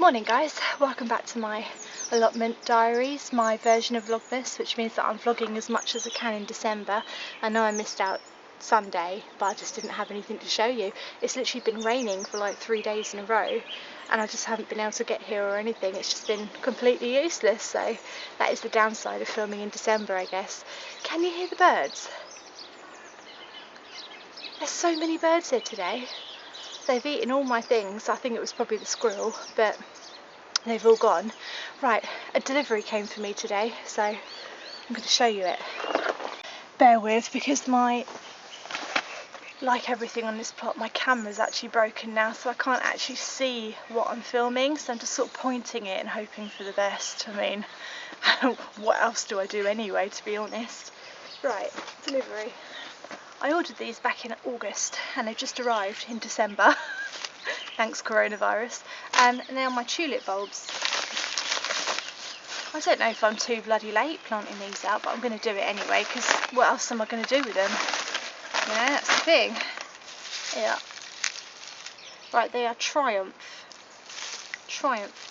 Morning guys, welcome back to my allotment diaries, my version of Vlogmas, which means that I'm vlogging as much as I can in December. I know I missed out Sunday, but I just didn't have anything to show you. It's literally been raining for like 3 days in a row and I just haven't been able to get here or anything. It's just been completely useless, so that is the downside of filming in December, I guess. Can you hear the birds? There's so many birds here today. They've eaten all my things. I think it was probably the squirrel, but they've all gone. Right, a delivery came for me today, so I'm going to show you it. Bear with, because like everything on this plot, my camera's actually broken now, so I can't actually see what I'm filming, so I'm just sort of pointing it and hoping for the best. I mean, what else do I do anyway, to be honest? Right, delivery. I ordered these back in August and they've just arrived in December. Thanks coronavirus. And now my tulip bulbs. I don't know if I'm too bloody late planting these out, but I'm going to do it anyway, because what else am I going to do with them? You know, that's the thing. Yeah. Right, they are Triumph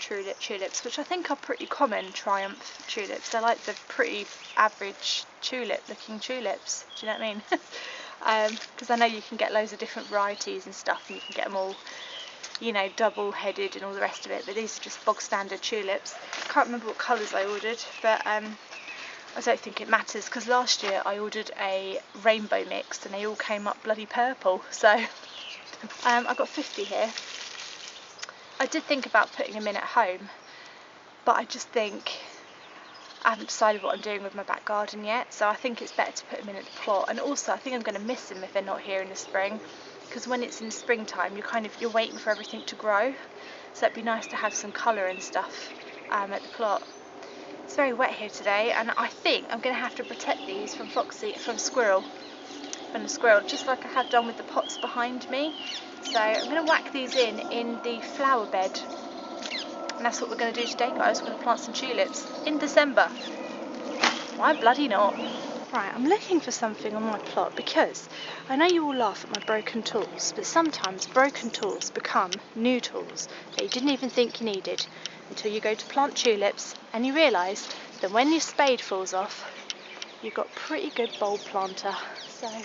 tulips, which I think are pretty common Triumph tulips. They're like the pretty average tulip looking tulips. Do you know what I mean? Because I know you can get loads of different varieties and stuff, and you can get them all, you know, double headed and all the rest of it, but these are just bog standard tulips. Can't remember what colours I ordered, but I don't think it matters, because last year I ordered a rainbow mix and they all came up bloody purple. So I've got 50 here. I did think about putting them in at home, but I just think I haven't decided what I'm doing with my back garden yet, so I think it's better to put them in at the plot. And also I think I'm going to miss them if they're not here in the spring, because when it's in springtime you're waiting for everything to grow, so it'd be nice to have some colour and stuff at the plot. It's very wet here today, and I think I'm going to have to protect these from the squirrel, just like I have done with the pots behind me. So I'm going to whack these in the flower bed, and that's what we're going to do today, guys. We're going to plant some tulips in December. Why bloody not? Right, I'm looking for something on my plot, because I know you all laugh at my broken tools, but sometimes broken tools become new tools that you didn't even think you needed until you go to plant tulips and you realise that when your spade falls off, you've got a pretty good bulb planter. So I'm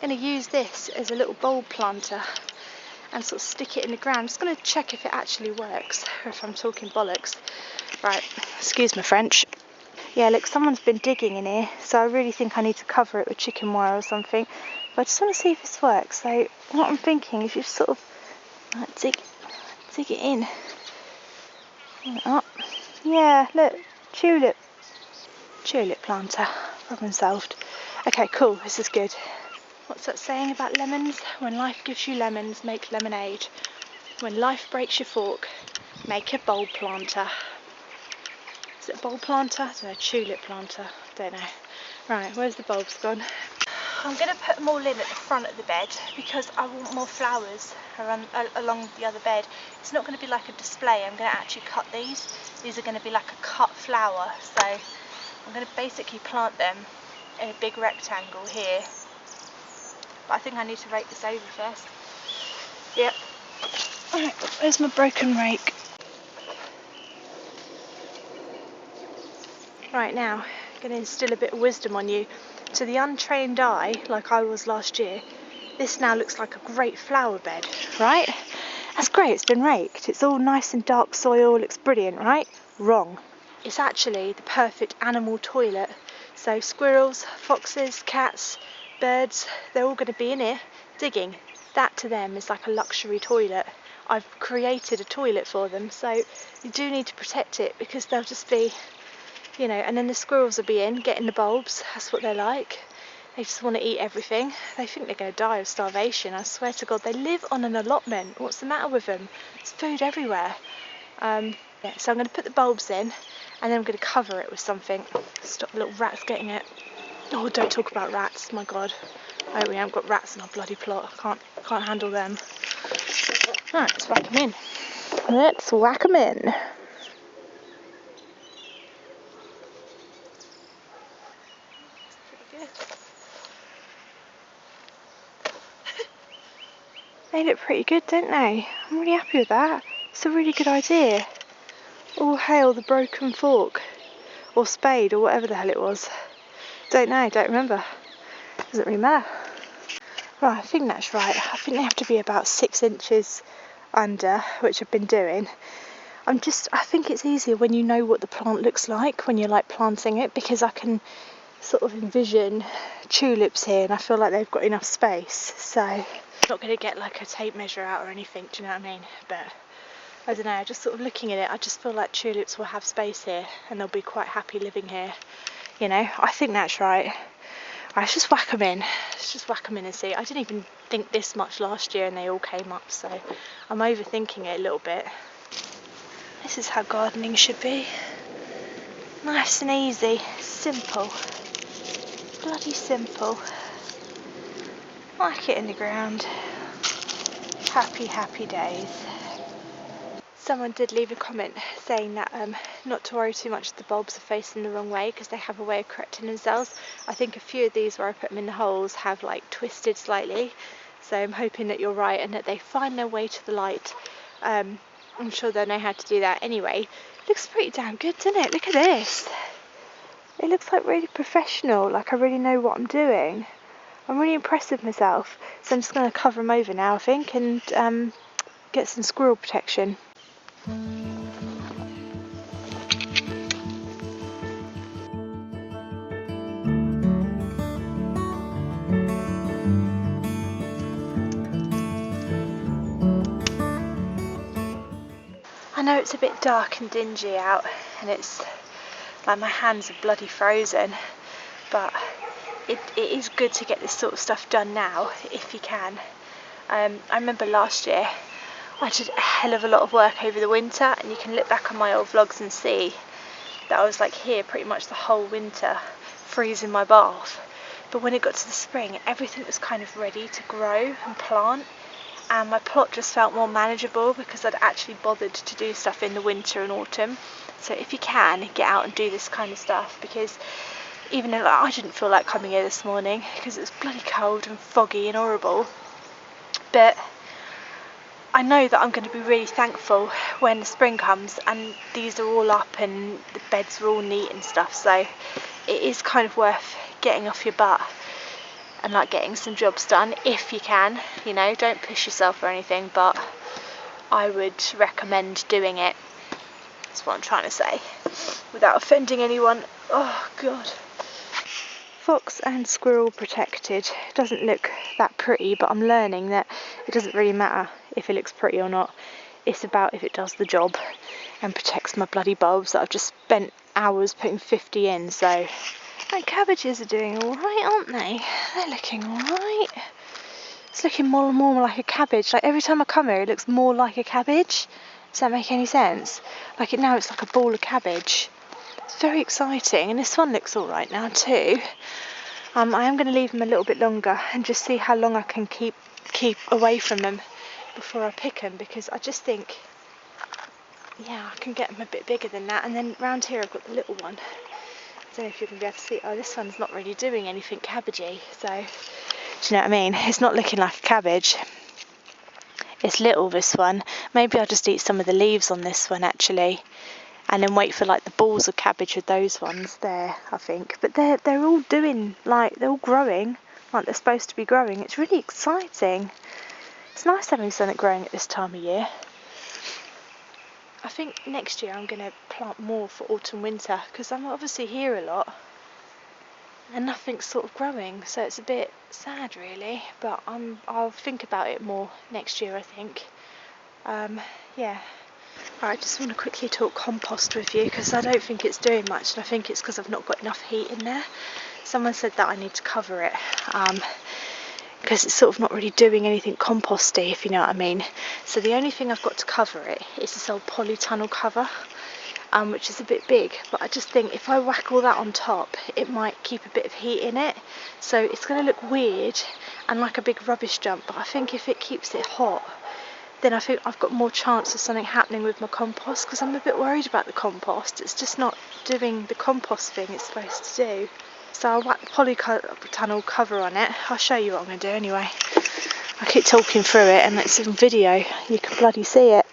going to use this as a little bulb planter and sort of stick it in the ground. I'm just going to check if it actually works, or if I'm talking bollocks. Right, excuse my French. Yeah, look, someone's been digging in here, so I really think I need to cover it with chicken wire or something. But I just want to see if this works. So what I'm thinking is you sort of dig it in. Up. Yeah, look, tulip planter, problem solved. Okay, cool, this is good. What's that saying about lemons? When life gives you lemons, make lemonade. When life breaks your fork, make a bulb planter. Is it a bulb planter? I don't know, tulip planter, don't know. Right, where's the bulbs gone? I'm going to put them all in at the front of the bed, because I want more flowers along the other bed. It's not going to be like a display, I'm going to actually cut these. These are going to be like a cut flower, so I'm going to basically plant them in a big rectangle here. But I think I need to rake this over first. Yep. Alright, where's my broken rake? Right, now I'm going to instill a bit of wisdom on you. To the untrained eye, like I was last year, this now looks like a great flower bed, right? That's great, it's been raked. It's all nice and dark soil, looks brilliant, right? Wrong. It's actually the perfect animal toilet. So squirrels, foxes, cats, birds, they're all going to be in here digging. That to them is like a luxury toilet. I've created a toilet for them, so you do need to protect it, because they'll just be, you know, and then the squirrels will be in getting the bulbs. That's what they're like. They just want to eat everything. They think they're going to die of starvation. I swear to God, they live on an allotment. What's the matter with them? There's food everywhere. Yeah, so I'm going to put the bulbs in, and then I'm going to cover it with something. Stop the little rats getting it. Oh, don't talk about rats, my God. I hope we haven't got rats in our bloody plot. I can't handle them. Alright, let's whack them in. Let's whack them in. They look pretty good, don't they? I'm really happy with that. It's a really good idea. All hail the broken fork. Or spade, or whatever the hell it was. Don't know, don't remember. Doesn't really matter. Right, I think that's right. I think they have to be about 6 inches under, which I've been doing. I think it's easier when you know what the plant looks like when you're like planting it, because I can sort of envision tulips here and I feel like they've got enough space. So I'm not going to get like a tape measure out or anything, do you know what I mean? But I don't know, just sort of looking at it, I just feel like tulips will have space here and they'll be quite happy living here. You know, I think that's right. Let's just whack them in. Let's just whack them in and see. I didn't even think this much last year and they all came up, so I'm overthinking it a little bit. This is how gardening should be. Nice and easy, simple. Bloody simple. Whack it in the ground. Happy, happy days. Someone did leave a comment saying that not to worry too much if the bulbs are facing the wrong way, because they have a way of correcting themselves. I think a few of these where I put them in the holes have like twisted slightly, so I'm hoping that you're right and that they find their way to the light. I'm sure they'll know how to do that anyway. It looks pretty damn good, doesn't it? Look at this. It looks like really professional, like I really know what I'm doing. I'm really impressed with myself, so I'm just going to cover them over now, I think, and get some squirrel protection. I know it's a bit dark and dingy out and it's like my hands are bloody frozen, but it is good to get this sort of stuff done now if you can. I remember last year I did a hell of a lot of work over the winter, and you can look back on my old vlogs and see that I was like here pretty much the whole winter freezing my bath. But when it got to the spring, everything was kind of ready to grow and plant, and my plot just felt more manageable because I'd actually bothered to do stuff in the winter and autumn. So if you can, get out and do this kind of stuff, because even though I didn't feel like coming here this morning because it was bloody cold and foggy and horrible, but I know that I'm going to be really thankful when the spring comes and these are all up and the beds are all neat and stuff. So it is kind of worth getting off your butt and like getting some jobs done if you can. You know, don't push yourself or anything, but I would recommend doing it. That's what I'm trying to say, without offending anyone. Oh God. Fox and squirrel protected. Doesn't look that pretty, but I'm learning that it doesn't really matter if it looks pretty or not. It's about if it does the job and protects my bloody bulbs that I've just spent hours putting 50 in. So my cabbages are doing alright, aren't they? They're looking alright. It's looking more and more like a cabbage. Like every time I come here it looks more like a cabbage. Does that make any sense? Like now it's like a ball of cabbage. It's very exciting, and this one looks alright now too. I am going to leave them a little bit longer and just see how long I can keep away from them before I pick them, because I just think, yeah, I can get them a bit bigger than that. And then round here I've got the little one. I don't know if you're going to be able to see. Oh, this one's not really doing anything cabbagey, so do you know what I mean? It's not looking like a cabbage. It's little, this one. Maybe I'll just eat some of the leaves on this one actually, and then wait for like the balls of cabbage with those ones there, I think. But they're all doing, like, they're all growing like they're supposed to be growing. It's really exciting. It's nice having something growing at this time of year. I think next year I'm going to plant more for autumn winter, because I'm obviously here a lot and nothing's sort of growing, so it's a bit sad really, but I'll think about it more next year, I think. Yeah. I just want to quickly talk compost with you, because I don't think it's doing much, and I think it's because I've not got enough heat in there. Someone said that I need to cover it, because it's sort of not really doing anything composty, if you know what I mean. So the only thing I've got to cover it is this old polytunnel cover, which is a bit big, but I just think if I whack all that on top it might keep a bit of heat in it, so it's going to look weird and like a big rubbish dump. But I think if it keeps it hot, then I think I've got more chance of something happening with my compost, because I'm a bit worried about the compost. It's just not doing the compost thing it's supposed to do. So I'll whack the polytunnel cover on it. I'll show you what I'm going to do anyway. I keep talking through it and it's in video. You can bloody see it.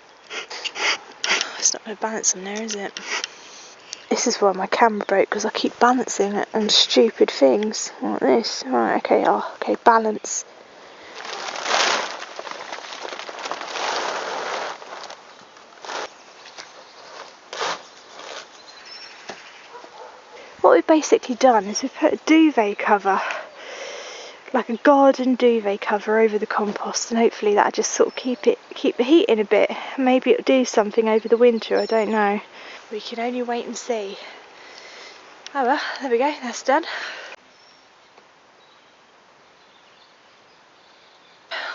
It's not going to balance on there, is it? This is why my camera broke, because I keep balancing it on stupid things like this. Right, okay, okay, balance. What we've basically done is we've put a duvet cover, like a garden duvet cover, over the compost, and hopefully that'll just sort of keep the heat in a bit. Maybe it'll do something over the winter, I don't know. We can only wait and see. Oh well, there we go, that's done.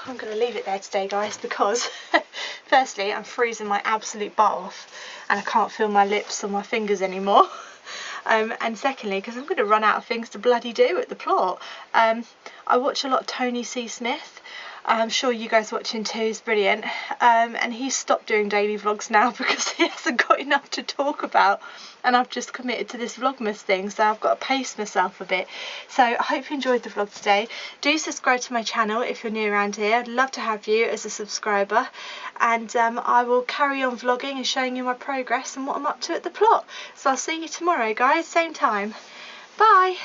I'm going to leave it there today, guys, because firstly I'm freezing my absolute butt off and I can't feel my lips or my fingers anymore. And secondly, because I'm going to run out of things to bloody do at the plot. I watch a lot of Tony C. Smith. I'm sure you guys watch him too, he's brilliant. And he's stopped doing daily vlogs now because he hasn't got enough to talk about. And I've just committed to this Vlogmas thing, so I've got to pace myself a bit. So I hope you enjoyed the vlog today. Do subscribe to my channel if you're new around here. I'd love to have you as a subscriber. And I will carry on vlogging and showing you my progress and what I'm up to at the plot. So I'll see you tomorrow, guys, same time. Bye!